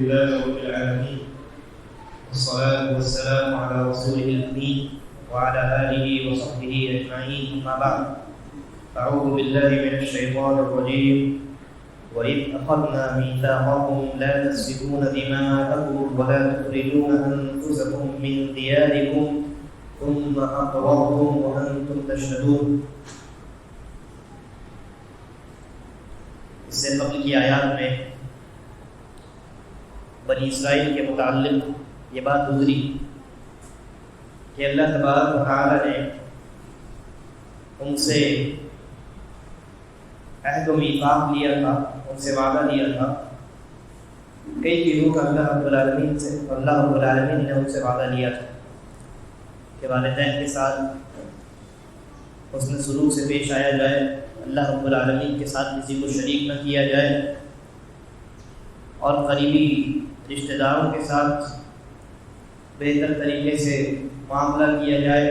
لله رب العالمين والصلاة والسلام على رسوله الأمين وعلى آله وصحبه أجمعين أما بعد أعوذ بالله من الشيطان الرجيم وإذ أخذنا ميثاقكم لا تسفكون دماءكم ولا تخرجون أنفسكم من دياركم ثم أقررتم وأنتم تشهدون. اس سے قبل کی آیات میں بنی اسرائیل کے متعلق یہ بات گزری کہ اللہ تبارک و تعالی نے ان سے عہد و میثاق لیا تھا، ان سے وعدہ لیا تھا. کئی چیزوں کا اللہ رب العالمین نے ان سے وعدہ لیا تھا کہ والدین کے ساتھ حسن سلوک سے پیش آیا جائے، اللہ رب العالمین کے ساتھ کسی کو شریک نہ کیا جائے، اور قریبی رشتہ داروں کے ساتھ بہتر طریقے سے معاملہ کیا جائے،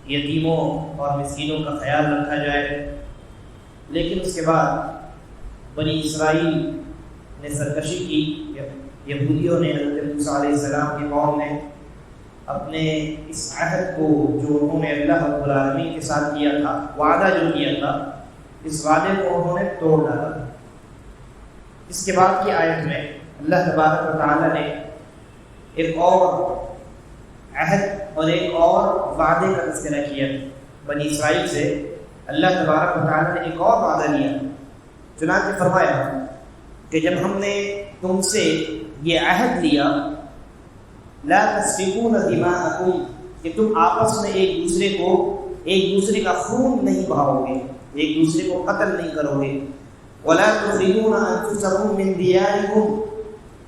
یتیموں اور مسکینوں کا خیال رکھا جائے. لیکن اس کے بعد بنی اسرائیل نے سرکشی کی، یہودیوں نے، حضرت موسیٰ علیہ السلام کی قوم نے اپنے اس عہد کو جو انہوں نے اللہ رب العالمین کے ساتھ کیا تھا، وعدہ جو کیا تھا، اس وعدے کو انہوں نے توڑ ڈالا. اس کے بعد کی آیت میں اللہ تبارک و تعالی نے ایک اور عہد اور ایک اور وعدے کا تذکرہ کیا. بنی اسرائیل سے اللہ تبارک و تعالی نے ایک اور وعدہ لیا. چنانچہ فرمایا کہ جب ہم نے تم سے یہ عہد لیا لا تسفکون دماءکم، کہ تم آپس میں ایک دوسرے کا خون نہیں بہاؤ گے، ایک دوسرے کو قتل نہیں کرو گے. ولا تخرجون انفسکم من دیارکم،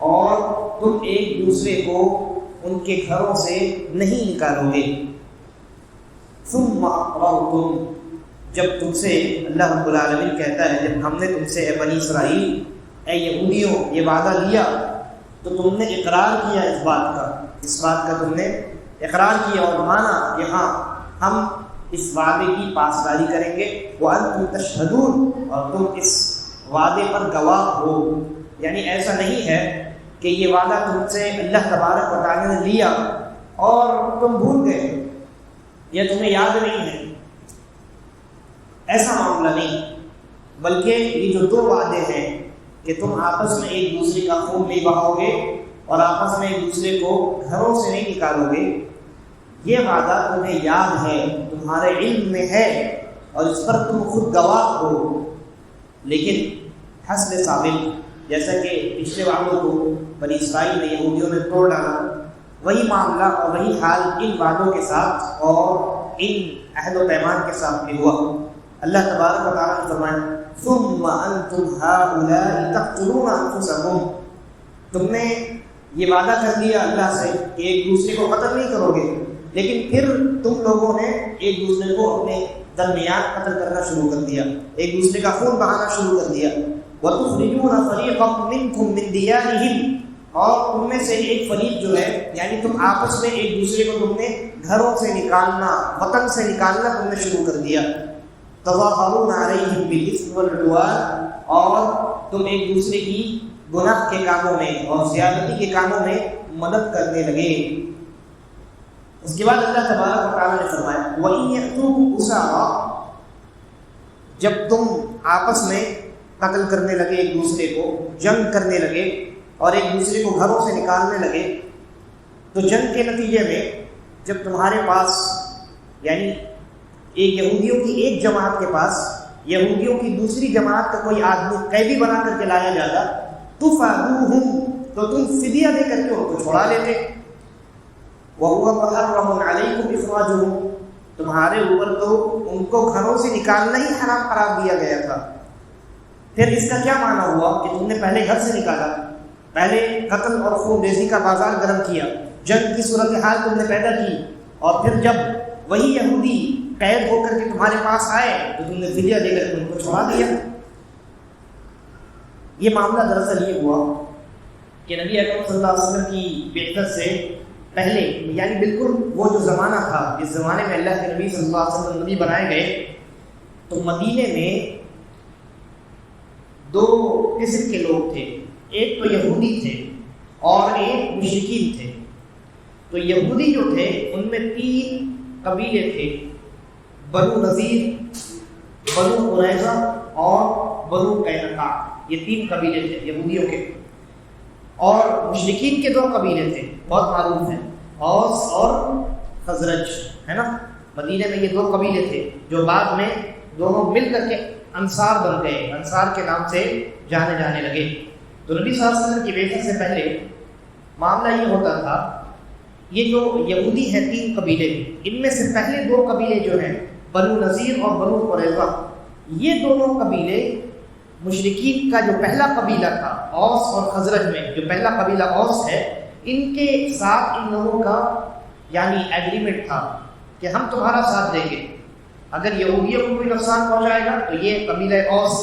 اور تم ایک دوسرے کو ان کے گھروں سے نہیں نکالو گے. ثم اقررتم، جب تم سے اللہ رب العالمین کہتا ہے جب ہم نے تم سے اے بنی اسرائیل، اے یہودیوں، یہ وعدہ لیا تو تم نے اقرار کیا، اس بات کا تم نے اقرار کیا اور مانا کہ ہاں ہم اس وعدے کی پاسداری کریں گے. وانتم تشہدون، اور تم اس وعدے پر گواہ ہو. یعنی ایسا نہیں ہے کہ یہ وعدہ تم سے اللہ تبارک و تعالی نے لیا اور تم بھول گئے یا تمہیں یاد نہیں ہے، ایسا معاملہ نہیں، بلکہ یہ جو دو وعدے ہیں کہ تم آپس میں ایک دوسرے کا خون نہیں بہاؤ گے اور آپس میں ایک دوسرے کو گھروں سے نہیں نکالو گے، یہ وعدہ تمہیں یاد ہے، تمہارے علم میں ہے اور اس پر تم خود گواہ ہو. لیکن حسب ثابت، جیسا کہ پچھلے وعدوں کو بنی اسرائیل نے یہودیوں نے توڑ ڈالا، وہی معاملہ اور وہی حال ان وعدوں کے ساتھ اور ان عہد و پیمان کے ساتھ بھی ہوا. اللہ تبارک و تعالیٰ نے فرمایا ثم انتم هؤلاء تقتلون انفسکم، تم نے یہ وعدہ کر لیا اللہ سے کہ ایک دوسرے کو قتل نہیں کرو گے، لیکن پھر تم لوگوں نے ایک دوسرے کو اپنے درمیان قتل کرنا شروع کر دیا، ایک دوسرے کا خون بہانا شروع کر دیا. وَتُخْرِجُونَ فَرِيقًا مِّنْكُم مِّن دِيَارِهِمْ، اور تم میں سے ایک فریق جو ہے، یعنی تم آپس میں ایک دوسرے کو تم نے گھروں سے نکالنا، وطن سے نکالنا تم نے شروع کر دیا. تَظَاهَرُونَ عَلَيْهِمْ بِالْإِثْمِ وَالْعُدْوَانِ، اور تم ایک دوسرے کی گناہ کے کاموں میں اور زیادتی کے کاموں میں مدد کرنے لگے. اس کے بعد اللہ تبارک و تعالیٰ نے فرمایا وَإِن يَأْتُوكُمْ أُسَارَىٰ، جب تم آپس میں قتل کرنے لگے، ایک دوسرے کو جنگ کرنے لگے اور ایک دوسرے کو گھروں سے نکالنے لگے، تو جنگ کے نتیجے میں جب تمہارے پاس، یعنی ایک یہودیوں کی ایک جماعت کے پاس یہودیوں کی دوسری جماعت کا کوئی آدمی قیدی بنا کر کے لایا جاتا تُفَادُوهُمْ، تو تم فدیہ دے کر کے ان کو چھوڑا لیتے. وَهُوَ مُحَرَّمٌ عَلَيْكُمْ إِخْرَاجُهُمْ، تمہارے اوپر تو ان کو گھروں سے نکالنا ہی حرام قرار دیا گیا تھا. پھر اس کا کیا معنی ہوا کہ تم نے پہلے گھر سے نکالا، پہلے قتل اور خون ریزی کا بازار گرم کیا، جنگ کی صورتحال تم نے پیدا کی، اور پھر جب وہی یہودی قید ہو کر کے تمہارے پاس آئے تو تم نے فدیہ دے کر کے ان کو چھوڑا دیا. یہ معاملہ دراصل یہ ہوا کہ نبی اکرم صلی اللہ علیہ وسلم کی بعثت سے پہلے، یعنی بالکل وہ جو زمانہ تھا جس زمانے میں اللہ کے نبی صلی اللہ علیہ وسلم نبی بنائے گئے، تو مدینے میں دو قسم کے لوگ تھے. ایک تو یہودی تھے اور ایک مشرکین تھے. تو یہودی جو تھے ان میں 3 قبیلے تھے، بنو نذیر، بنو قریظہ اور بنو قینقاع. یہ 3 قبیلے تھے یہودیوں کے. اور مشرکین کے 2 قبیلے تھے بہت معروف ہیں، اوس اور خزرج، ہے نا. مدینہ میں یہ 2 قبیلے تھے جو بعد میں دونوں مل کر کے انصار بن گئے، انصار کے نام سے جانے جانے لگے. تو نبی صلی اللہ علیہ وسلم کی بعثت سے پہلے معاملہ یہ ہوتا تھا، یہ جو یہودی ہیں 3 قبیلے، ان میں سے پہلے 2 قبیلے جو ہیں بنو نذیر اور بنو قریظہ، یہ دونوں قبیلے مشرکین کا جو پہلا قبیلہ تھا اوس اور خزرج میں، جو پہلا قبیلہ اوس ہے، ان کے ساتھ ان لوگوں کا یعنی ایگریمنٹ تھا کہ ہم تمہارا ساتھ دیں گے. اگر یہودیوں کو کوئی نقصان پہنچائے گا تو یہ قبیلہ اوس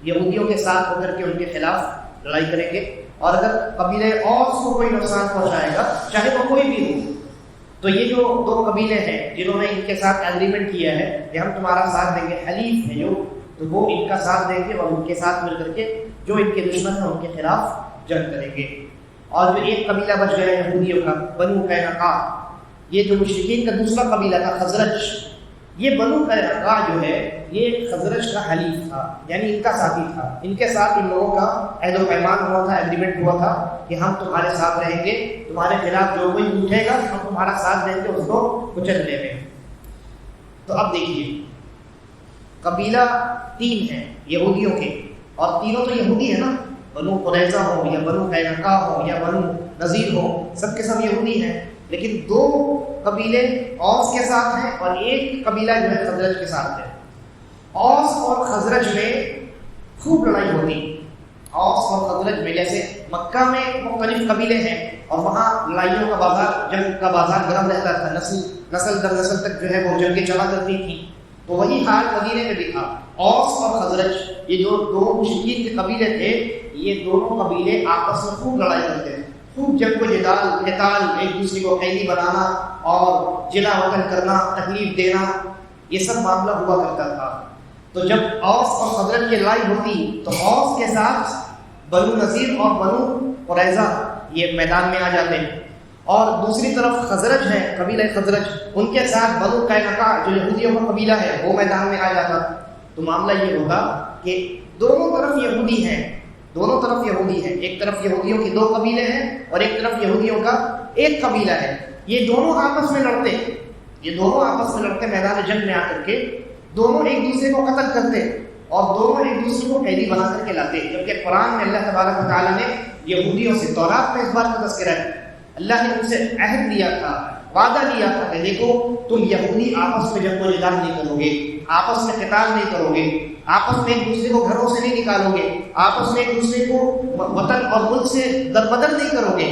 یہودیوں کے ساتھ ہو کر کے ان کے خلاف لڑائی کریں گے، اور اگر قبیلہ اوس کو کوئی نقصان پہنچائے گا چاہے وہ کوئی بھی ہو، تو یہ جو 2 قبیلے ہیں جنہوں نے ان کے ساتھ ایگریمنٹ کیا ہے کہ ہم تمہارا ساتھ دیں گے، حلیف ہیں جو، تو وہ ان کا ساتھ دیں گے اور ان کے ساتھ مل کر کے جو ان کے دشمن ہیں ان کے خلاف جنگ کریں گے. اور جو ایک قبیلہ بچ گیا یہودیوں کا بنو قینقاع، یہ جو مشرکین کا دوسرا قبیلہ تھا خزرج، یہ بنو قینقاع جو ہے یہ خزرج کا حلیف تھا، یعنی ان کا ساتھی تھا. ان کے ساتھ ان لوگوں کا عہد و پیمان ہوا تھا، ایگریمنٹ ہوا تھا کہ ہم تمہارے ساتھ رہیں گے، تمہارے خلاف جو کوئی اٹھے گا ہم تمہارا ساتھ دیں گے، اس کو کچل لیں گے. تو اب دیکھیے قبیلہ 3 ہیں یہودیوں کے، اور تینوں تو یہودی ہیں نا، بنو قریظہ ہو یا بنو قینقاع ہو یا بنو نذیر ہو، سب کے سب یہودی ہیں. لیکن 2 قبیلے اوس کے ساتھ ہیں اور ایک قبیلہ جو ہے خزرج کے ساتھ ہے. اوس اور خزرج میں خوب لڑائی ہوتی. اوس اور خزرج میں جیسے مکہ میں مختلف قبیلے ہیں اور وہاں لڑائیوں کا بازار، جنگ کا بازار گرم رہتا تھا، نسل در نسل تک جو ہے وہ جنگیں چلا کرتی تھیں. تو وہی حال مدینے میں بھی تھا. اوس اور خزرج یہ جو 2 مشرکین کے قبیلے تھے، یہ دونوں قبیلے آپس میں خوب لڑائی کرتے تھے، خوب جنگ و جدال، قتال، ایک دوسرے کو قیدی بنانا اور جلا وطن کرنا، تکلیف دینا، یہ سب معاملہ ہوا کرتا تھا. تو جب اوس اور خزرج کی لڑائی ہوتی تو اوس کے ساتھ بنو نذیر اور بنو قریظہ یہ میدان میں آ جاتے ہیں، اور دوسری طرف خزرج ہے، قبیلہ خزرج، ان کے ساتھ بنو قینقاع جو یہودیوں کا قبیلہ ہے وہ میدان میں آ جاتا. تو معاملہ یہ ہوگا کہ دونوں طرف یہودی ہیں، دونوں طرف یہودی ہیں، ایک طرف یہودیوں کے 2 قبیلے ہیں اور ایک طرف یہودیوں کا ایک قبیلہ ہے. یہ دونوں آپس میں لڑتے میدان جنگ میں آ کر کے دونوں ایک دوسرے کو قتل کرتے اور دونوں ایک دوسرے کو قیدی بنا کر کے لاتے. جبکہ قرآن میں اللہ تبارک و تعالیٰ نے یہودیوں سے تورات میں اس بات کا تذکرہ ہے، اللہ نے ان سے عہد لیا تھا، وعدہ لیا تھا کہ دیکھو تم یہودی آپس میں جنگ و جدال نہیں کرو گے، آپس میں قتال نہیں کرو گے، آپس میں ایک دوسرے کو گھروں سے نہیں نکالو گے، آپس میں ایک دوسرے کو وطن اور ملک سے دربدر نہیں کرو گے.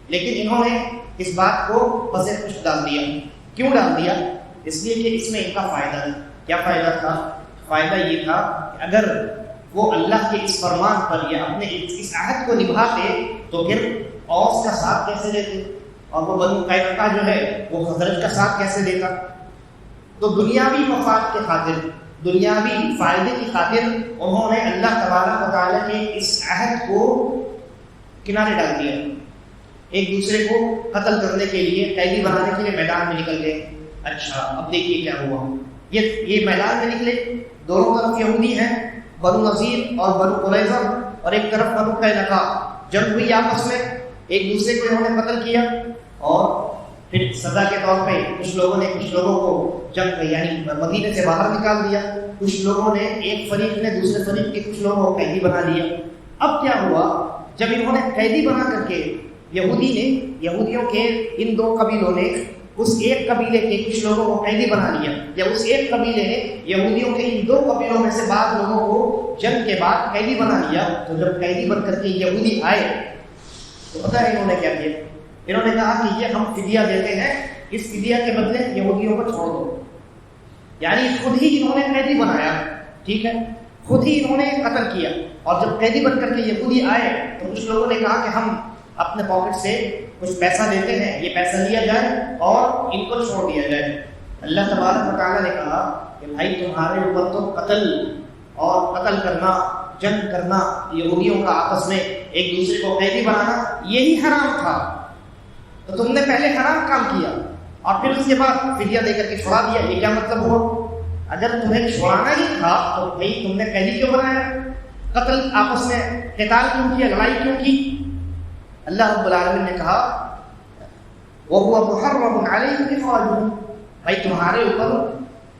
لیکن انہوں نے اس بات کو پس پش ڈال دیا. کیوں ڈال دیا؟ اس لیے کہ اس میں ان کا فائدہ ہے. کیا فائدہ تھا؟ فائدہ یہ تھا کہ اگر وہ اللہ کے اس فرمان پر یا اپنے اس عہد کو نبھاتے تو پھر اوس کا ساتھ کیسے دیتے، اور وہ بنو قینقاع جو ہے وہ خزرج کا ساتھ کیسے دیتا. تو دنیاوی مفاد کے خاطر، دنیاوی فائدے کی خاطر انہوں نے اللہ تبارک و تعالیٰ کے اس عہد کو کنارے ڈال دیا، ایک دوسرے کو قتل کرنے کے لیے، قیدی بنانے کے لیے میدان میں نکل گئے. اچھا اب دیکھیے کیا ہوا. یہ میدان میں نکلے، دونوں طرف یہودی ہیں، بنو نذیر اور بنو قریظہ، اور ایک طرف بنو قینقاع. جنگ ہوئی آپس میں، ایک دوسرے کو انہوں نے قتل کیا، اور پھر سزا کے طور پہ کچھ لوگوں نے کچھ لوگوں کو جنگ یعنی مدینے سے باہر نکال دیا، کچھ لوگوں نے، ایک فریق نے دوسرے فریق کے کچھ لوگوں کو قیدی بنا لیا. اب کیا ہوا، جب انہوں نے قیدی بنا کر کے یہودیوں کے ان 2 قبیلوں نے اس ایک قبیلے کے کچھ لوگوں کو قیدی بنا لیا، یا اس ایک قبیلے نے یہودیوں کے ان 2 قبیلوں میں سے بعض لوگوں کو جنگ کے بعد قیدی بنا لیا. تو جب قیدی بن کر کے یہودی آئے تو پتہ ہے انہوں نے کیا کیا؟ انہوں نے کہا کہ یہ ہم فدیہ دیتے ہیں، اس فدیہ کے بدلے یہودیوں کو چھوڑ دو. یعنی خود ہی انہوں نے قیدی بنایا، ٹھیک ہے، خود ہی انہوں نے قتل کیا. اور جب قیدی بن کر کے یہودی آئے تو کچھ لوگوں نے کہا کہ ہم اپنے پاکٹ سے کچھ پیسہ دیتے ہیں، یہ پیسہ لیا جائے اور ان کو چھوڑ دیا جائے. اللہ تبارک و تعالیٰ نے کہا کہ بھائی تمہارے اوپر تو قتل اور قتل کرنا، جنگ کرنا، یہودیوں کا آپس میں ایک دوسرے کو قیدی بنانا یہی حرام تھا، تو تم نے پہلے حرام کام کیا اور پھر اس کے بعد فدیہ دے کر کے چھڑا دیا، یہ کیا مطلب ہوا؟ اگر تمہیں چھڑانا ہی تھا تو بھائی تم نے قیدی کیوں بنایا؟ قتل آپس میں قتال کیوں کیا، لڑائی کیوں کی؟ اللہ رب العالمین نے کہا وَهُوَ مُحَرَّمٌ عَلَيْهِمْ إِخْرَاجُهُمْ، بھائی تمہارے اوپر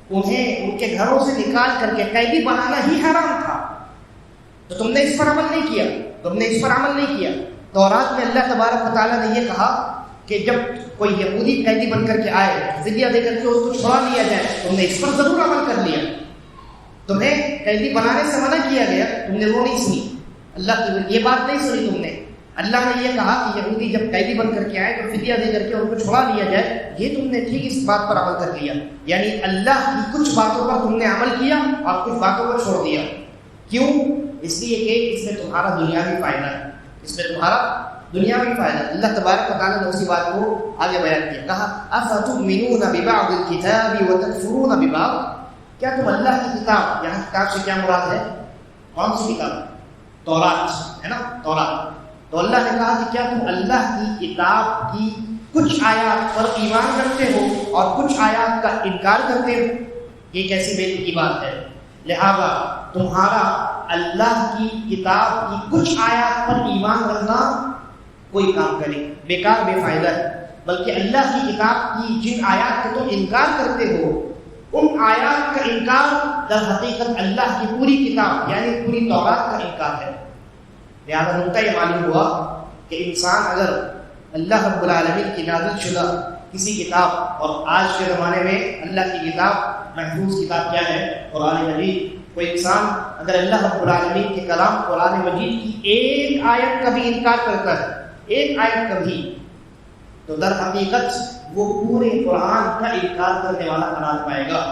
انہیں ان کے گھروں سے نکال کر کے قیدی بنانا ہی حرام تھا، تو تم نے اس پر عمل نہیں کیا، تم نے اس پر عمل نہیں کیا۔ تورات میں اللہ تبارک و تعالیٰ نے یہ کہا کہ جب کوئی یہودی قیدی بن کر کے آئے فدیہ دے کر کے اس کو چھڑا لیا جائے، تم نے اس پر ضرور عمل کر لیا، تمہیں قیدی بنانے سے منع کیا گیا، تم نے وہ نہیں سنی، اللہ کی یہ بات نہیں سنی تم نے۔ اللہ نے یہ کہا کہ یہودی جب قیدی بن کر کے آئے تو فدیہ دے کر کے ان کو چھڑا لیا جائے، یہ تم نے ٹھیک اس بات پر عمل کر لیا، یعنی اللہ کی کچھ باتوں پر تم نے عمل کیا اور کچھ باتوں پر چھوڑ دیا۔ کیوں؟ اس لیے کہ اس میں تمہارا دنیاوی فائدہ ہے، اس میں تمہارا دنیاوی فائدہ۔ اللہ تبارک و تعالیٰ نے اسی بات کو آگے بیان کیا، کہا افتؤمنون ببعض الکتاب وتکفرون ببعض، کیا تم اللہ کی کتاب، یہاں کتاب سے کیا مراد ہے؟ کون سی کتاب؟ تورات ہے نا، تورات۔ تو اللہ نے کہا کہ کیا تم اللہ کی کتاب کی کچھ آیات پر ایمان کرتے ہو اور کچھ آیات کا انکار کرتے ہو؟ یہ کیسی بے کی بات ہے؟ لہذا تمہارا اللہ کی کتاب کی کچھ آیات پر ایمان رکھنا کوئی کام کرے بیکار بے فائدہ ہے، بلکہ اللہ کی کتاب کی جن آیات کا تم انکار کرتے ہو ان آیات کا انکار در حقیقت اللہ کی پوری کتاب یعنی پوری تورات کا انکار ہے۔ لہذا نقطہ یہ معلوم ہوا کہ انسان اگر اللہ رب العالمین کی نازل شدہ کسی کتاب، اور آج کے زمانے میں اللہ کی کتاب محفوظ کتاب کیا ہے؟ قرآن مجید۔ کوئی انسان اگر اللہ رب العالمین کے کلام قرآن مجید کی ایک آیت کا بھی انکار کرتا ہے، ایک آیت کا بھی، تو در حقیقت وہ پورے قرآن کا انکار کرنے والا قرار پائے گا۔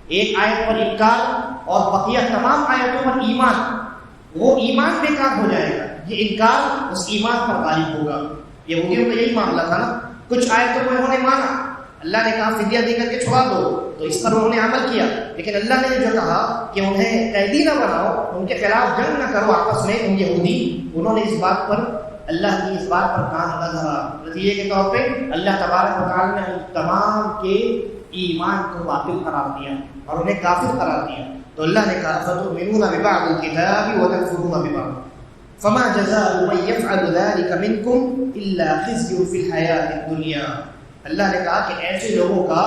ایک آیت پر انکار اور بقیہ تمام آیتوں پر ایمان، وہ ایمان بیکار ہو جائے گا، یہ انکار اس ایمان پر غالب ہوگا۔ یہودیوں کا یہی معاملہ تھا نا، کچھ آیتوں کو انہوں نے مانا، اللہ نے کہا فدیہ دے کر کے چھڑا دو، تو اس پر انہوں نے عمل کیا، لیکن اللہ نے جو کہا کہ انہیں قیدی نہ بناؤ، ان کے خلاف جنگ نہ کرو آپس میں، ان یہودی، انہوں نے اس بات پر اللہ کی اس بات پر کان نہ دھرا۔ نتیجے کے طور پہ اللہ تبارک و تعالیٰ نے تمام کے ایمان کو باطل قرار دیا اور انہیں کافر قرار دیا۔ تو اللہ نے کہا فتؤمنون ببعض الکتاب وتکفرون ببعض فما جزاء من يفعل ذلك منكم الا خزي في الحیاة الدنیا۔ اللہ نے کہا کہ ایسے لوگوں کا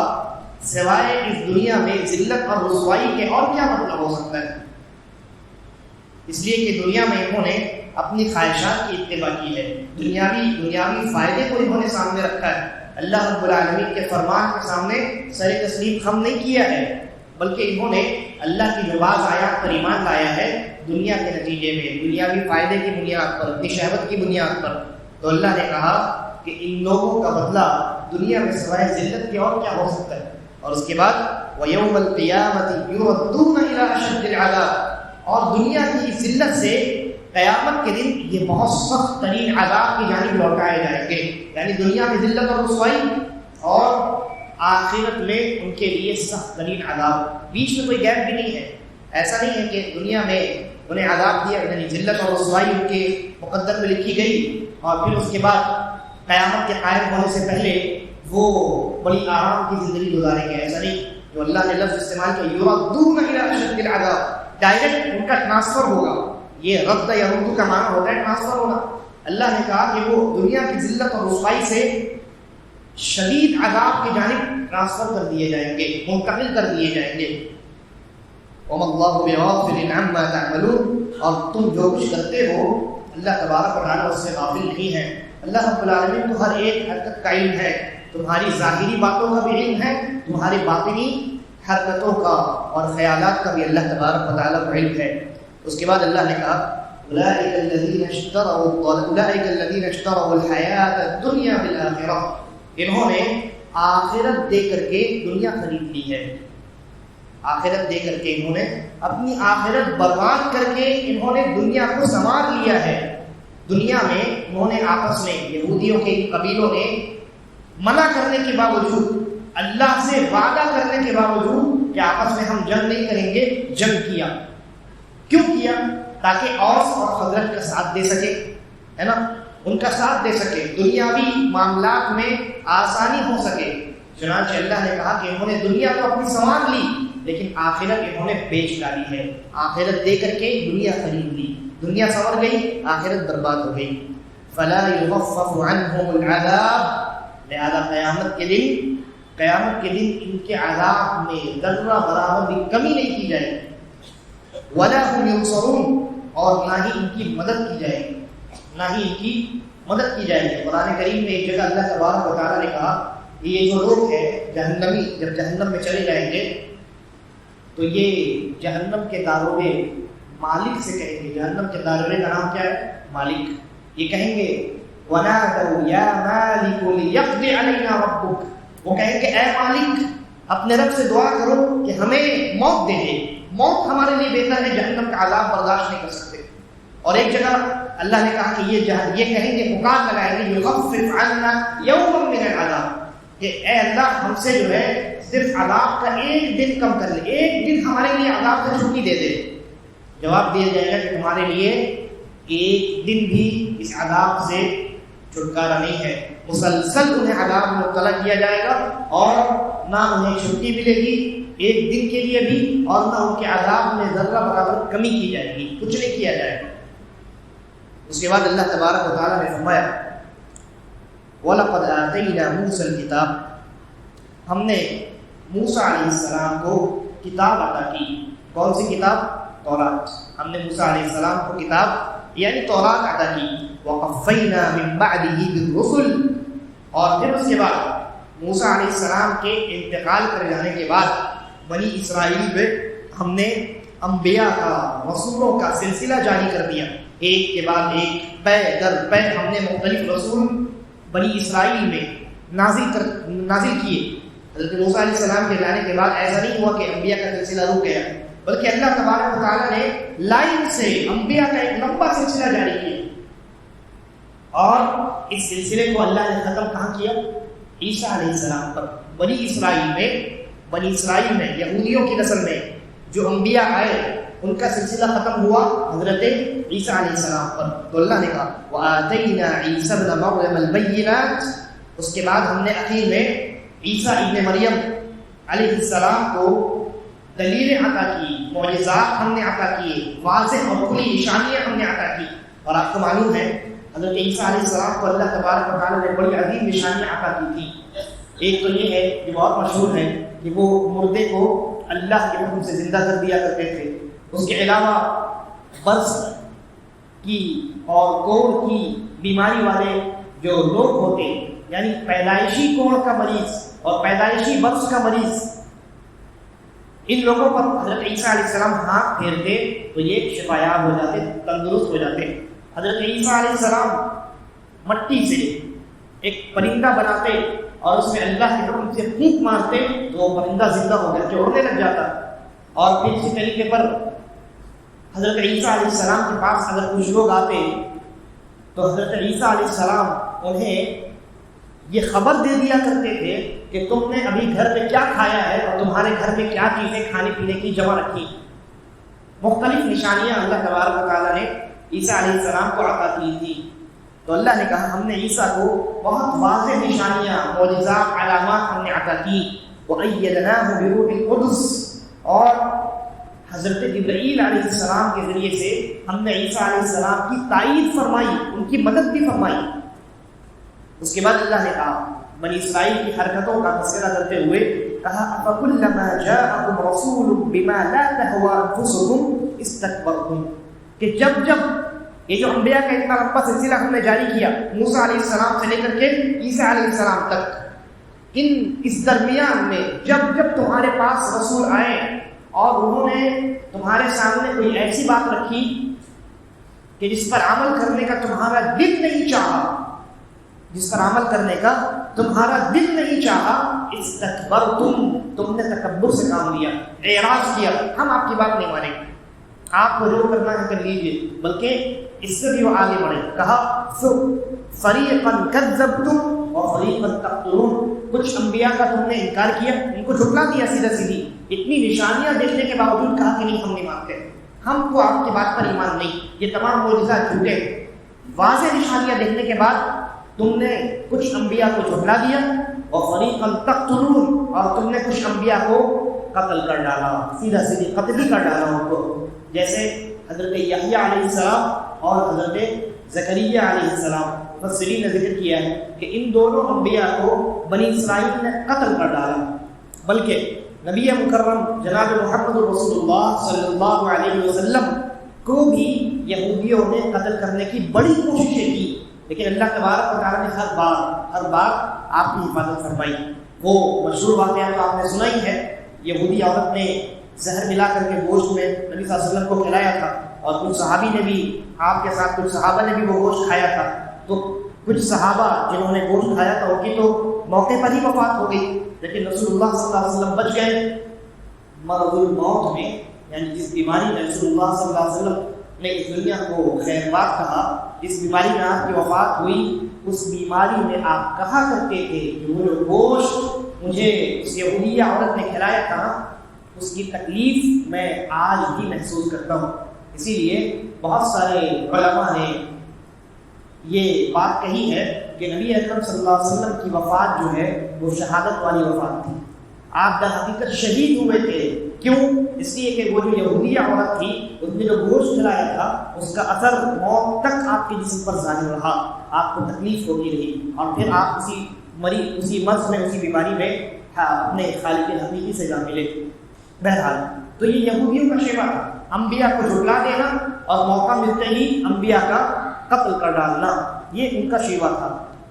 سوائے اس دنیا میں ذلت اور رسوائی کے اور کیا مطلب ہو سکتا ہے؟ اس لیے کہ دنیا میں انہوں نے اپنی خواہشات کی اتباع کی ہے، دنیاوی فائدے کو انہوں نے سامنے رکھا ہے، اللہ رب العالمین کے فرمان کے سامنے سر تسلیم خم نہیں کیا ہے، بلکہ انہوں نے اللہ کی جو بعض آیات پر ایمان لایا ہے دنیا کے نتیجے میں، دنیاوی فائدے کی بنیاد پر، اپنی شہوت کی بنیاد پر۔ تو اللہ نے کہا کہ ان لوگوں کا بدلہ دنیا میں سوائے ذلت کے اور کیا ہو سکتا ہے؟ اور اس کے بعد وَيَوْمَ الْقِيَامَةِ يُرَدُّونَ إِلَىٰ أَشَدِّ الْعَذَابِ، اور دنیا کی ذلت سے قیامت کے دن یہ بہت سخت ترین عذاب کی جانب لوٹائے جائیں گے، یعنی دنیا میں ذلت اور رسوائی اور آخرت میں ان کے لیے سخت ترین عذاب، بیچ میں کوئی گیپ بھی نہیں ہے۔ ایسا نہیں ہے کہ دنیا میں انہیں عذاب دیا، یعنی ذلت اور رسوائی ان کے مقدر میں لکھی گئی اور پھر اس کے بعد قیامت کے قائم ہونے سے پہلے وہ بڑی آرام کی زندگی گزاریں گے، ایسا نہیں۔ جو اللہ نے لفظ استعمال کیا یردون الی اشد العذاب، ڈائریکٹ ان کا ٹرانسفر ہوگا، یہ رد یا رد کا معنی ہوتا ہے ٹرانسفر ہونا۔ اللہ نے کہا کہ وہ دنیا کی ذلت اور رسوائی سے شدید عذاب کی جانب ٹرانسفر کر دیے جائیں گے، منتقل کر دیے جائیں گے۔ وَمَا اللَّهُ بِغَافِلٍ عَمَّا تَعْمَلُونَ، اور تم جو کچھ کرتے ہو اللہ تبارک و تعالیٰ اس سے غافل نہیں ہے۔ اللہ رب العالمین کو ہر ایک حرکت کا علم ہے، تمہاری ظاہری باتوں کا بھی علم ہے، تمہاری باطنی حرکتوں کا اور خیالات کا بھی اللہ تبارک و تعالیٰ کو علم ہے۔ اس کے بعد اللہ نے کہا أولئك الذين اشتروا الحياة الدنيا بالآخرة، انہوں نے آخرت دے کر کے دنیا خرید لی ہے، آخرت دے کر کے انہوں نے اپنی آخرت برباد کر کے انہوں نے دنیا کو سنوار لیا ہے۔ دنیا میں انہوں نے آپس میں یہودیوں کے قبیلوں نے منع کرنے کے باوجود، اللہ سے وعدہ کرنے کے باوجود کہ آپس میں ہم جنگ نہیں کریں گے، جنگ کیا۔ کیوں کیا؟ تاکہ اوس اور خزرج کا ساتھ دے سکے، ہے نا، ان کا ساتھ دے سکے، دنیاوی معاملات میں آسانی ہو سکے۔ چنانچہ اللہ نے کہا کہ انہوں نے دنیا تو اپنی سنوار لی لیکن آخرت انہوں نے بیچ ڈالی ہے، آخرت دے کر کے دنیا خرید لی، دنیا سنور گئی، آخرت برباد ہو گئی۔ فلا يخفف عنهم العذاب، لہذا قیامت کے دن ان کے عذاب میں ذرہ برابر بھی کمی نہیں کی جائے گی۔ ولا هم ينصرون، اور نہ ہی ان کی مدد کی جائے گی، جائے گی۔ قرآن کریم میں ایک جگہ اللہ تبارک و تعالیٰ نے کہا کہ یہ جو لوگ ہیں جہنمی، جب جہنم میں چلے جائیں گے تو یہ جہنم کے داروغے مالک سے کہیں گے، جہنم کے داروغے کا نام کیا ہے؟ مالک۔ یہ کہیں گے وَنَادَوْا يَا مَالِكُ لِيَقْضِ عَلَيْنَا رَبُّكَ، وہ کہیں گے اے مالک اپنے رب سے دعا کرو کہ ہمیں موت دے دے، موت ہمارے لیے بہتر ہے، جہنم کا عذاب برداشت نہیں کر سکتے۔ اور ایک جگہ اللہ نے کہا کہ یہ کہیں گے، پکار لگائیں گے یخفف عنا یوما من العذاب، کہ اے اللہ ہم سے جو ہے صرف عذاب کا ایک دن کم کر لے، ایک دن ہمارے لیے عذاب سے چھٹی دے دے۔ جواب دیا جائے گا کہ تمہارے لیے ایک دن بھی اس عذاب سے چھٹکارا نہیں ہے، مسلسل انہیں عذاب میں مبتلا کیا جائے گا اور نہ انہیں چھٹی ملے گی ایک دن کے لیے بھی، اور نہ ان کے عذاب میں ذرہ برابر کمی کی جائے گی، کچھ نہیں کیا جائے گا۔ اس کے بعد اللہ تبارک و تعالیٰ نے فرمایا وَلَقَدْ آتَيْنَا مُوسَى الْكِتَابَ، ہم نے موسیٰ علیہ السلام کو کتاب عطا کی۔ کون سی کتاب؟ تورات۔ ہم نے موسیٰ علیہ السلام کو کتاب یعنی تورات عطا کی۔ وَقَفَّيْنَا مِن بَعْدِهِ بِالرُّسُلِ، اور پھر اس کے بعد موسیٰ علیہ السلام کے انتقال کر جانے کے بعد بنی اسرائیل پہ ہم نے انبیاء کا، رسولوں کا سلسلہ جاری کر دیا، ایک کے بعد ایک، پے در پے ہم نے مختلف رسول بنی اسرائیل میں نازل کیے۔ حضرت موسیٰ علیہ السلام کے جانے کے بعد ایسا نہیں ہوا کہ انبیاء کا سلسلہ رک گیا، بلکہ اللہ تبارک و تعالیٰ نے لائن سے انبیاء کا ایک لمبا سلسلہ جاری کیا، اور اس سلسلے کو اللہ نے ختم کہاں کیا؟ عیسیٰ علیہ السلام پر۔ بنی اسرائیل میں یہودیوں کی نسل میں جو انبیاء آئے ان کا سلسلہ ختم ہوا حضرت عیسیٰ علیہ السلام پر۔ تو اللہ نے کہا وَآتَيْنَا عِيسَى ابْنَ مَرْيَمَ الْبَيِّنَاتِ، اس کے بعد ہم نے اخیر میں عیسیٰ ابن مریم علیہ السلام کو دلیلیں عطا کی، معجزات ہم نے عطا کیے، واضح اور کھلی نشانیاں ہم نے عطا کی۔ اور آپ کو معلوم ہے حضرت عیسیٰ علیہ السلام کو اللہ تبارک و تعالیٰ نے بڑی عظیم نشانیاں عطا کی تھی۔ ایک تو یہ ہے جو بہت مشہور ہے کہ وہ مردے کو اللہ کے حکم سے زندہ کر دیا کرتے تھے۔ اس کے علاوہ برس کی اور کوڑ کی بیماری والے جو لوگ ہوتے، یعنی پیدائشی کوڑ کا مریض اور پیدائشی برس کا مریض، ان لوگوں پر حضرت عیسیٰ علیہ السلام ہاتھ پھیرتے تو یہ شفایاب ہو جاتے، تندرست ہو جاتے۔ حضرت عیسیٰ علیہ السلام مٹی سے ایک پرندہ بناتے اور اس میں اللہ کے حکم سے پھونک مارتے تو وہ پرندہ زندہ ہو کر کے اڑنے لگ جاتا۔ اور پھر اسی طریقے پر حضرت عیسیٰ علیہ السلام کے پاس اگر کچھ لوگ آتے تو حضرت عیسیٰ علیہ السلام انہیں یہ خبر دے دیا کرتے تھے کہ تم نے ابھی گھر پہ کیا کھایا ہے اور تمہارے گھر میں کیا چیزیں کھانے پینے کی جمع رکھی۔ مختلف نشانیاں اللہ تبارک و تعالیٰ نے عیسیٰ علیہ السلام کو عطا کی تھی۔ تو اللہ نے کہا ہم نے عیسیٰ کو بہت واضح نشانیاں، معجزات، علامات ہم نے عطا کی۔ وَأَيَّدْنَاهُ بِرُوحِ الْقُدُسِ، اور حضرت جبرائیل علیہ السلام کے ذریعے سے ہم نے عیسیٰ علیہ السلام کی تائید فرمائی، ان کی مدد بھی فرمائی۔ اس کے بعد اللہ نے کہا بنی اسرائیل کی حرکتوں کا تذکرہ کرتے ہوئے کہا أَفَكُلَّمَا جَاءَكُمْ رَسُولٌ بِمَا لَا تَهْوَىٰ أَنفُسُكُمْ اسْتَكْبَرْتُمْ، کہ جب یہ جو انبیاء کا اتنا لمبا سلسلہ ہم نے جاری کیا موسیٰ علیہ السلام سے لے کر کے عیسیٰ علیہ السلام تک، اس درمیان میں جب تمہارے پاس رسول آئے اور انہوں نے تمہارے سامنے کوئی ایسی بات رکھی کہ جس پر عمل کرنے کا تمہارا دل نہیں چاہا، استکبرتم، تم نے تکبر سے کام لیا، اعراض کیا، ہم آپ کی بات نہیں مانیں گے، آپ کو جو کرنا ہے کر لیجیے، بلکہ اس سے بھی وہ آگے بڑھے۔ کہا فریقا کذبتم وفریقا تقتلون، کچھ انبیاء کا تم نے انکار کیا، ان کو جھٹلا دیا سیدھا سیدھی، اتنی نشانیاں دیکھنے کے باوجود کہا کہ نہیں ہم نہیں مانتے، ہم کو آپ کی بات پر ایمان نہیں، یہ تمام معجزات جھوٹے۔ واضح نشانیاں دیکھنے کے بعد تم نے کچھ انبیاء کو جھٹلا دیا، اور فریقا تقتلون، اور تم نے کچھ انبیاء کو قتل کر ڈالا، سیدھا سیدھی قتل ہی کر ڈالا ان کو، جیسے حضرت یحییٰ علیہ السلام اور حضرت زکریا علیہ السلام۔ مفسرین نے ذکر کیا ہے کہ ان دونوں انبیاء کو بنی اسرائیل نے قتل کر ڈالا، بلکہ نبی مکرم جناب محمد رسول اللہ صلی اللہ علیہ وسلم کو بھی یہودیوں نے قتل کرنے کی بڑی کوششیں کی، لیکن اللہ تبارک و تعالیٰ نے ہر بار آپ کی حفاظت فرمائی۔ وہ مشہور واقعہ تو آپ نے سنا ہی ہے، یہودی عورت نے زہر ملا کر کے گوشت میں نبی صلی اللہ علیہ وسلم کو کھلایا تھا، اور کچھ صحابی نے بھی، آپ کے ساتھ کچھ صحابہ نے بھی وہ گوشت کھایا تھا، تو کچھ صحابہ جنہوں نے گوشت کھایا تھا ان کی تو موقع پر ہی وفات ہو گئی، لیکن رسول اللہ صلی اللہ علیہ وسلم بچ گئے۔ مرض الموت میں، یعنی جس بیماری میں رسول اللہ صلی اللہ علیہ وسلم نے اس دنیا کو خیر بات کہا، جس بیماری میں آپ کی وفات ہوئی، اس بیماری میں آپ کہا کرتے تھے کہ وہ جو گوشت مجھے اس یہودیہ عورت نے کھلایا تھا اس کی تکلیف میں آج بھی محسوس کرتا ہوں۔ اسی لیے بہت سارے علماء نے یہ بات کہی ہے کہ نبی اکرم صلی اللہ علیہ وسلم کی وفات جو ہے وہ شہادت والی وفات تھی، آپ در حقیقت شہید ہوئے تھے۔ کیوں؟ اس لیے کہ وہ جو یہودیہ عورت تھی، اس نے جو گوشت کھلایا تھا اس کا اثر موت تک آپ کے جسم پر ظاہر رہا، آپ کو تکلیف ہوتی رہی، اور پھر آپ اسی مرض میں، اسی بیماری میں اپنے خالق حقیقی سے جا ملے۔ بہرحال تو یہ یہودیوں کا شیوا تھا، انبیاء کو جھٹلا دینا اور موقع ملتے ہی انبیاء کا قتل کر ڈالنا، یہ ان کا شیوا تھا۔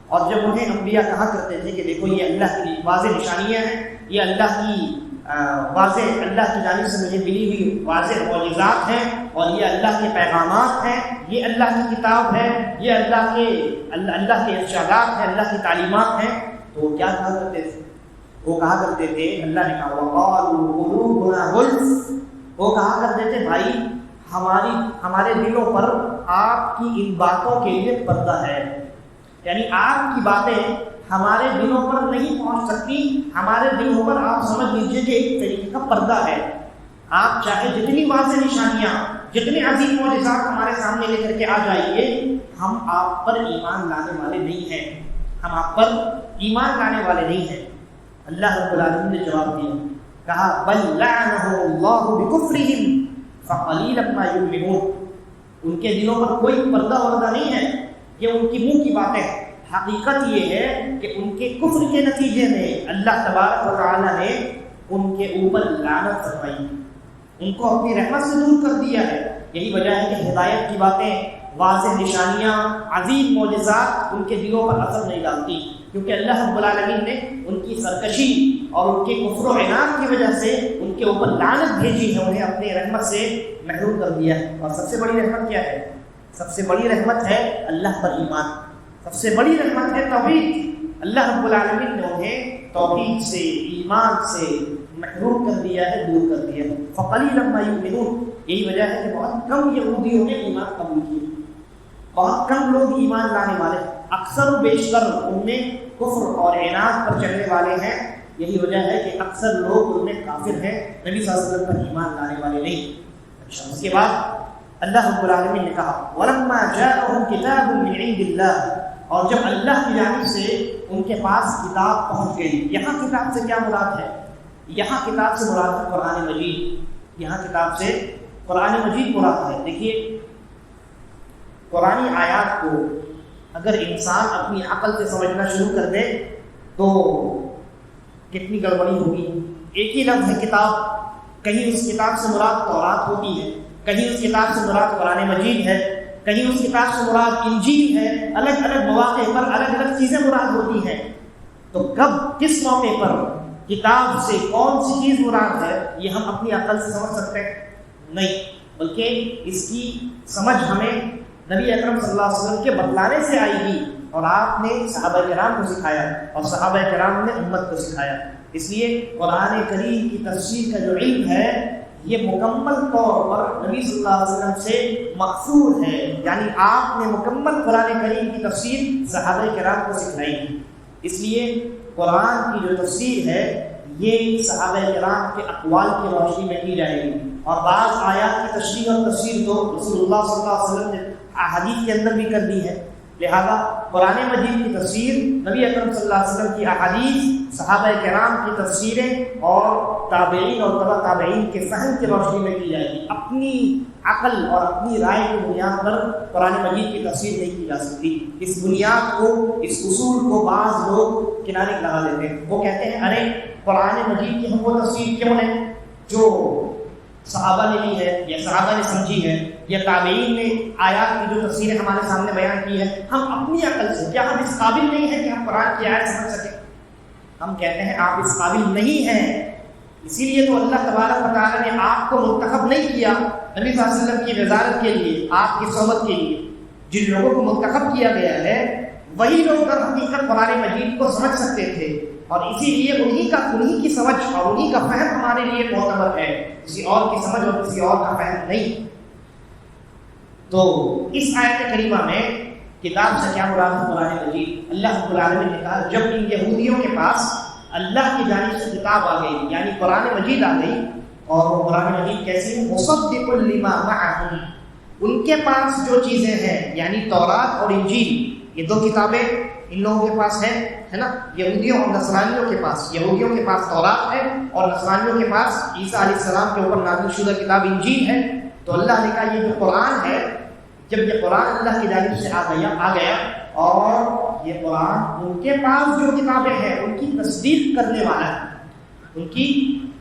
اور جب انہیں انبیاء کہا کرتے تھے کہ دیکھو یہ اللہ کی واضح نشانیاں ہیں، یہ اللہ کی جانب سے مجھے ملی ہوئی واضح معجزات ہیں، اور یہ اللہ کے پیغامات ہیں، یہ اللہ کی کتاب ہے، یہ اللہ کے ارشادات ہیں، اللہ کی تعلیمات ہیں، تو وہ کیا کہا کرتے تھے؟ وہ کہا کرتے تھے، اللہ نے کہا وَقَالُوا قُلُوبُنَا غُلْفٌ، وہ کہا کرتے تھے بھائی ہمارے دلوں پر آپ کی ان باتوں کے لیے پردہ ہے، یعنی آپ کی باتیں ہمارے دلوں پر نہیں پہنچ سکتی، ہمارے دلوں پر آپ سمجھ لیجئے کہ ایک طریقے کا پردہ ہے۔ آپ چاہے جتنی واضح نشانیاں، جتنے عظیم معجزات ہمارے سامنے لے کر کے آ جائیے، ہم آپ پر ایمان لانے والے نہیں ہیں، ہم آپ پر ایمان لانے والے نہیں ہیں۔ اللہ رب العالمین نے جواب دیا، کہا بل لعنہ اللہ بکفرہم فقلیلا ما یؤمنون، ان کے دلوں پر کوئی پردہ وردہ نہیں ہے، یہ ان کی منہ کی باتیں ہیں۔ حقیقت یہ ہے کہ ان کے کفر کے نتیجے میں اللہ تبارک و تعالی نے ان کے اوپر لعنت فرمائی، ان کو اپنی رحمت سے دور کر دیا ہے۔ یہی وجہ ہے کہ ہدایت کی باتیں، واضح نشانیاں، عظیم معجزات ان کے دلوں پر اثر نہیں ڈالتی، کیونکہ اللہ رب العالمین نے ان کی سرکشی اور ان کے کفر و عناد کی وجہ سے ان کے اوپر لعنت بھیجی ہے، انہیں اپنی رحمت سے محروم کر دیا ہے۔ اور سب سے بڑی رحمت کیا ہے؟ سب سے بڑی رحمت ہے اللہ پر ایمان، سب سے بڑی رحمت ہے توحید۔ اللہ رب العالمین نے انہیں توحید سے، ایمان سے محروم کر دیا ہے، دور کر دیا ہے۔ فقلیلا ما یؤمنون، یہی وجہ ہے کہ بہت کم یہودیوں نے ایمان قبول کیا، بہت کم لوگ ایمان لانے والے، اکثر و بیشتر ان میں کفر اور عناد پر چلنے والے ہیں۔ یہی وجہ ہے کہ اکثر لوگ ان میں کافر ہیں، نبی صلی اللہ علیہ وسلم پر ایمان لانے والے نہیں۔ اچھا، اس کے بعد اللہ رب العالمین نے کہا وَلَمَّا جَاءَهُمْ كِتَابٌ مِّنْ عِندِ اللَّهِ، اور جب اللہ کی جانب سے ان کے پاس کتاب پہنچ گئی۔ یہاں کتاب سے کیا مراد ہے؟ یہاں کتاب سے مراد ہے قرآن مجید، یہاں کتاب سے قرآن مجید مراد ہے۔ دیکھیے، قرآنی آیات کو اگر انسان اپنی عقل سے سمجھنا شروع کر دے تو کتنی گڑبڑی ہوگی۔ ایک ہی لفظ ہے کتاب، کہیں اس کتاب سے مراد تورات ہوتی ہے، کہیں اس کتاب سے مراد قرآن مجید ہے، کہیں اس کتاب سے مراد انجیل ہے، الگ الگ مواقع پر الگ الگ چیزیں مراد ہوتی ہیں۔ تو کب کس موقع پر کتاب سے کون سی چیز مراد ہے یہ ہم اپنی عقل سے سمجھ سکتے ہیں؟ نہیں، بلکہ اس کی سمجھ ہمیں نبی اکرم صلی اللہ علیہ وسلم کے بتلانے سے آئے گی، اور آپ نے صحابہ کرام کو سکھایا اور صحابہ کرام نے امت کو سکھایا۔ اس لیے قرآن کریم کی تفسیر کا جو علم ہے یہ مکمل طور پر نبی صلی اللہ علیہ وسلم سے مأثور ہے، یعنی آپ نے مکمل قرآن کریم کی تفسیر صحابہ کرام کو سکھلائی ہے۔ اس لیے قرآن کی جو تفسیر ہے یہ صحابہ کرام کے اقوال کی روشنی میں کی جائے گی، اور بعض آیات کی تشریح اور تفسیر تو رسول اللہ صلی اللہ علیہ وسلم نے احادیث کے اندر بھی کر دی ہے. لہذا قرآن مجید کی تفسیر نبی اکرم صلی اللہ علیہ وسلم کی احادیث، صحابہ کرام کی تفسیریں اور تابعین اور تبع تابعین کے فہم کی روشنی میں کی جائے گی. اپنی عقل اور اپنی رائے کی بنیاد پر قرآن مجید کی تفسیر نہیں کی جا سکتی. اس بنیاد کو، اس اصول کو بعض لوگ کنارے لگا دیتے ہیں. وہ کہتے ہیں ارے قرآن مجید کی ہم وہ تفسیر کیوں لیں جو صحابہ نے لی ہے یا صحابہ نے سمجھی ہے یا تابعین نے آیات کی جو تفسیریں ہمارے سامنے بیان کی ہے، ہم اپنی عقل سے کیا ہم اس قابل نہیں ہیں کہ ہم قرآن کی آیت سمجھ سکیں؟ ہم کہتے ہیں آپ اس قابل نہیں ہیں. اسی لیے تو اللہ تبارک و تعالیٰ نے آپ کو منتخب نہیں کیا نبی صلی اللہ علیہ وسلم کی وزارت کے لیے، آپ کی صحبت کے لیے. جن لوگوں کو منتخب کیا گیا ہے وہی لوگ در حقیقت قرآن مجید کو سمجھ سکتے تھے، اور اسی لیے انہی کی سمجھ اور انہی کا فہم ہمارے لیے معتبر ہے، کسی اور کی سمجھ اور کسی اور کا فہم نہیں. تو اس آیت کریمہ میں کتاب سے کیا مراد ہے؟ قرآن مجید. اللہ رب العالمین نے کہا جب ان یہودیوں کے پاس اللہ کی جانب سے کتاب آ گئی، یعنی قرآن مجید آ گئی، اور وہ قرآن مجید کیسی ہے؟ مصدق لما معہم، ان کے پاس جو چیزیں ہیں یعنی تورات اور انجیل، یہ دو کتابیں ان لوگوں کے پاس ہے نا، یہودیوں اور نصرانیوں کے پاس. یہودیوں کے پاس تورات ہے اور نصرانیوں کے پاس عیسیٰ علیہ السلام کے اوپر نازل شدہ کتاب انجیل ہے. تو اللہ نے کہا یہ جو قرآن ہے، جب یہ قرآن اللہ کی جانب سے آ گیا اور یہ قرآن ان کے پاس جو کتابیں ہیں ان کی تصدیق کرنے والا ہے، ان کی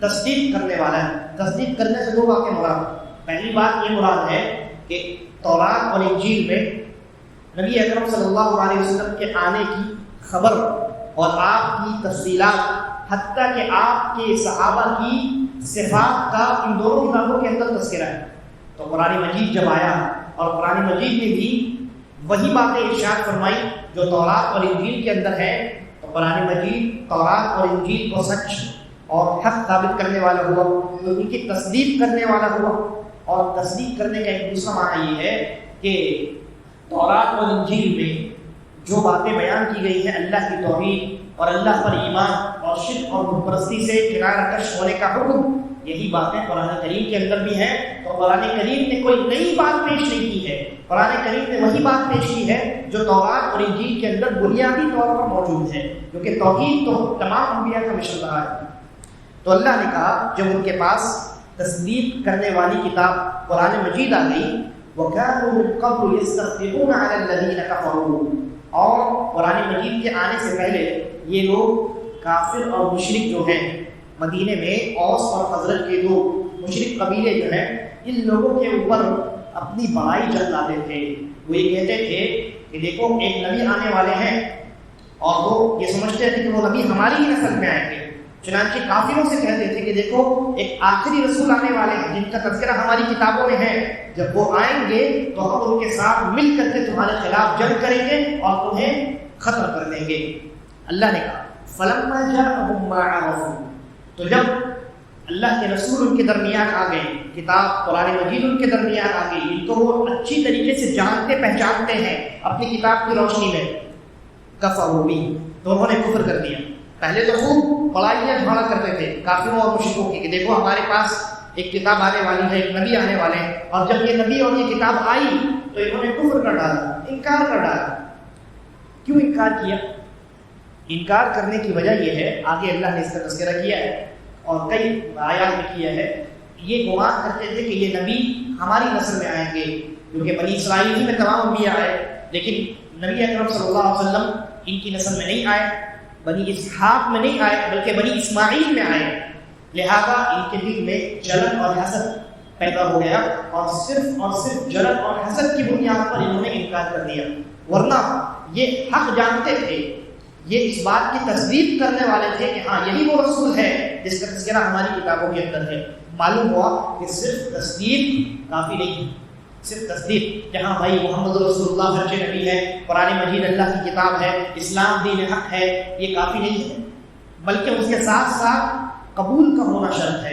تصدیق کرنے والا ہے. تصدیق کرنے سے دو واقع مراد. پہلی بات یہ مراد ہے کہ تورات اور انجیل میں نبی اکرم صلی اللہ علیہ وسلم کے آنے کی خبر اور آپ کی تفصیلات، حتیٰ کہ آپ کے صحابہ کی صفات کا ان دونوں کتابوں کے اندر تذکرہ ہے. تو قرآن مجید جب آیا اور قرآن مجید نے بھی وہی باتیں ارشاد فرمائی جو تورات اور انجیل کے اندر ہے، تو قرآن مجید تورات اور انجیل کو سچ اور حق ثابت کرنے والا ہوا، تو ان کی تصدیق کرنے والا ہوا. اور تصدیق کرنے کا ایک دوسرا معنی یہ ہے کہ تورات اور انجیل میں جو باتیں بیان کی گئی ہیں اللہ کی توحید اور اللہ پر ایمان اور شرک اور بت پرستی سے کنارہ کش ہونے کا حکم، یہی باتیں قرآن کریم کے اندر بھی ہیں. تو قرآن کریم نے کوئی نئی بات پیش نہیں کی ہے، قرآن کریم نے وہی بات پیش کی ہے جو تورات اور انجیل کے اندر بنیادی طور پر موجود ہے، کیونکہ توحید تو تمام انبیاء کا مشن رہا ہے. تو اللہ نے کہا جب ان کے پاس تصدیق کرنے والی کتاب قرآن مجید آ گئی، وَكَانُوا مِن قَبْلُ يَسْتَفْتِحُونَ عَلَى الَّذِينَ كَفَرُوا، اور قرآن مجید کے آنے سے پہلے یہ لوگ کافر اور مشرک جو ہیں مدینے میں، اوس اور خزرج کے دو مشرک قبیلے جو ہیں، ان لوگوں کے اوپر اپنی بڑائی جتلاتے تھے. وہ یہ کہتے تھے کہ دیکھو ایک نبی آنے والے ہیں، اور وہ یہ سمجھتے تھے کہ وہ نبی ہماری ہی نسل میں آئیں گے. چنانچہ کافروں سے کہتے تھے کہ دیکھو ایک آخری رسول آنے والے ہیں جن کا تذکرہ ہماری کتابوں میں ہے، جب وہ آئیں گے تو ہم ان کے ساتھ مل کر کے تمہارے خلاف جنگ کریں گے اور تمہیں ختم کر دیں گے. اللہ نے کہا فَلَمَّا جَاءَهُم مَّا عَرَفُوا، تو جب اللہ کے رسول ان کے درمیان آ گئے، کتاب قرآن مجید ان کے درمیان آ گئی، ان کو وہ اچھی طریقے سے جانتے پہچانتے ہیں اپنی کتاب کی روشنی میں، کفروا بہ، تو انہوں نے کفر کر دیا. پہلے تو خوب بڑائیاں جھاڑا کرتے تھے کافروں اور مشرکوں کی کہ دیکھو ہمارے پاس ایک کتاب آنے والی ہے، ایک نبی آنے والے ہیں، اور جب یہ نبی اور یہ کتاب آئی تو انہوں نے کفر کر ڈالا، انکار کر ڈالا. کیوں انکار کیا؟ انکار کرنے کی وجہ یہ ہے، آگے اللہ نے اس کا تذکرہ کیا ہے اور کئی آیات میں کیا ہے، یہ گمان کرتے تھے کہ یہ نبی ہماری نسل میں آئیں گے، کیونکہ بنی اسرائیل ہی میں تمام انبیاء آئے، لیکن نبی اکرم صلی اللہ علیہ وسلم ان کی نسل میں نہیں آئے، بنی اسحاق میں نہیں آئے بلکہ بنی اسماعیل میں آئے. لہذا ان کے دل میں جلن اور حسد پیدا ہو گیا، اور صرف جلن اور حسد کی بنیاد پر انہوں نے انکار کر دیا. ورنہ یہ حق جانتے تھے، یہ اس بات کی تصدیق کرنے والے تھے کہ ہاں یہی وہ رسول ہے جس کا تذکرہ ہماری کتابوں کے اندر ہے. معلوم ہوا کہ صرف تصدیق کافی نہیں، صرف تصدیق جہاں بھائی محمد رسول اللہ سچے نبی ہے، قرآن مجید اللہ کی کتاب ہے، اسلام دین حق ہے، یہ کافی نہیں ہے، بلکہ اس کے ساتھ ساتھ قبول کا ہونا شرط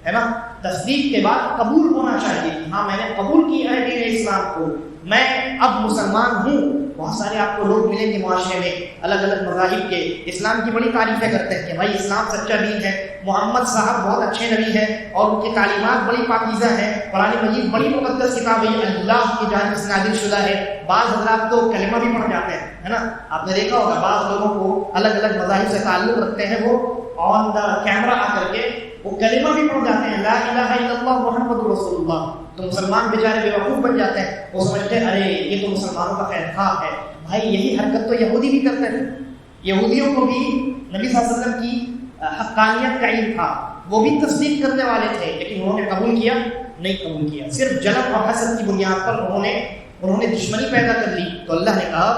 ہے نا. تصدیق کے بعد قبول ہونا چاہیے کہ ہاں میں نے قبول کیا ہے دین اسلام کو، میں اب مسلمان ہوں. بہت سارے آپ کو لوگ ملیں گے معاشرے میں الگ الگ مذاہب کے، اسلام کی بڑی تعریفیں کرتے ہیں کہ بھائی اسلام سچا دین ہے، محمد صاحب بہت اچھے نبی ہیں اور ان کی تعلیمات بڑی پاکیزہ ہیں، قرآن مجید بڑی مقدس کتاب ہے، اللہ کی جانب سے نازل شدہ ہے۔ بعض حضرات تو کلمہ بھی پڑھ جاتے ہیں، ہے نا، آپ نے دیکھا ہوگا بعض لوگوں کو الگ الگ مذاہب سے تعلق رکھتے ہیں، وہ آن دا کیمرہ آ کر کے وہ کلمہ بھی پڑھ جاتے ہیں، لا الہ الا اللہ محمد رسول اللہ، تو مسلمان بیچارے بیوقوف بن جاتے ہیں، وہ سمجھتے ہیں ارے یہ تو مسلمانوں کا خیر خواہ ہے۔ بھائی یہی حرکت تو یہودی بھی کرتے تھے، یہودیوں کو بھی نبی صلی اللہ علیہ وسلم کی حقانیت کا علم تھا، وہ بھی تصدیق کرنے والے تھے، لیکن انہوں نے قبول کیا نہیں قبول کیا، صرف جلن اور حسد کی بنیاد پر انہوں نے دشمنی پیدا کر لی، تو اللہ نے کہا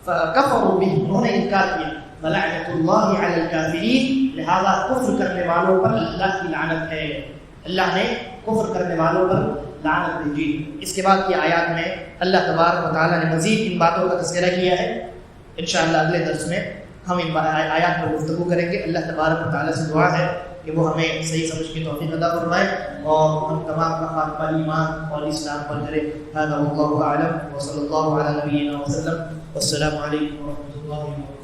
فَكَفَرُوا بِهِ، انہوں نے انکار کیا، وَلَعْنَةُ اللَّهِ عَلَى الْكَافِرِينَ، لہذا کفر کرنے والوں پر اللہ کی لعنت ہے، اللہ نے کفر کرنے والوں پر لعنت بھیجی۔ اس کے بعد کی آیات میں اللہ تبارک و تعالیٰ نے مزید ان باتوں کا تذکرہ کیا ہے، انشاءاللہ اگلے درس میں ہم ان آیات پر گفتگو کریں گے۔ اللہ تبارک و تعالیٰ سے دعا ہے کہ وہ ہمیں صحیح سمجھ کی توفیق عطا فرمائے اور ہم تمام کا خاتمہ ایمان اور اسلام پر کرے۔ هذا والله اعلم وصلی اللہ علی نبینا وسلم، والسلام علیکم ورحمۃ اللہ وبرکاتہ۔